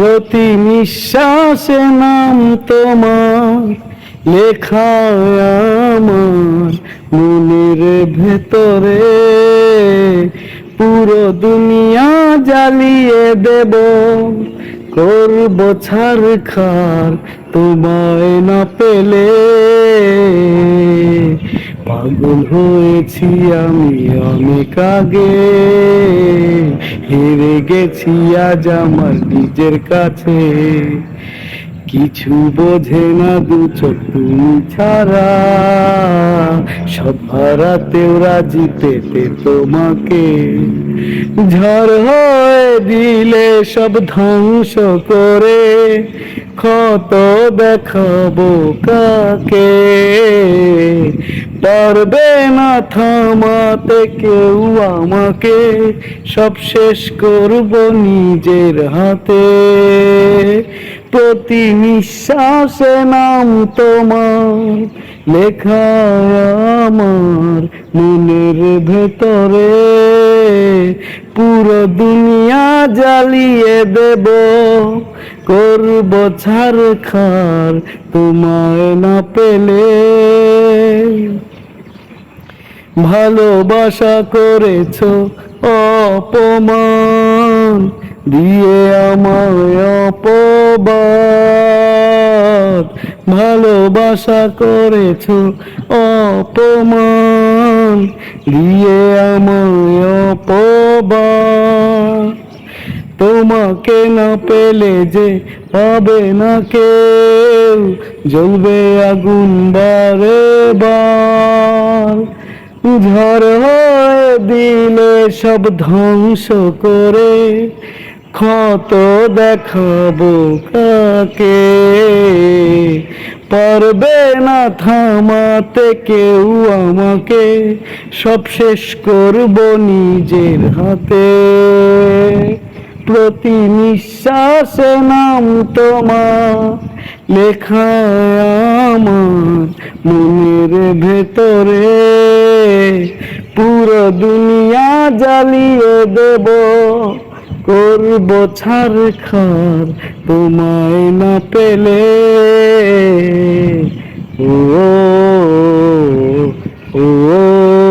প্রতি নিঃশ্বাসে নাম তোমার লেখা আমার মনের ভেতরে। পুরো দুনিয়া জ্বালিয়ে দেব, করব ছারখার তোমায় না পেলে। পাগল হয়েছি আমি অনেক আগে, হেরে গেছি আজ আমার নিজের কাছে। কিছু বোঝে না দু চোখ তুমি ছাড়া, সব হারাতেও রাজি পেতে তোমাকে। ঝড় হয়ে দিলে সব ধ্বংস করে, ক্ষত দেখাবো কাকে। পারবে না থামাতে কেউ আমাকে, সব শেষ করব নিজের হাতে। প্রতি নিঃশ্বাসে নাম তোমার লেখা আমার মনের ভেতরে। পুরো দুনিয়া জ্বালিয়ে দেব, করব ছারখার তোমায় না পেলে। ভালোবাসা করেছো অপমান, দিয়ে আমায় অপবাদ। ভালোবাসা করেছো অপমান, দিয়ে আমায় অপবাদ। তোমাকে না পেলে যে পাবে না কেউ, জ্বলবে আগুন বারে বার। ঝড় হয়ে দিলে সব ধ্বংস করে, ক্ষত দেখাবো কাকে। পারবে না থামাতে কেউ আমাকে, সব শেষ করব নিজের হাতে। প্রতি নিঃশ্বাসে নাম তোমার লেখা আমার মনের ভেতরে। পুরো দুনিয়া জ্বালিয়ে দেব, করব ছারখার তোমায় না পেলে। ও ও ও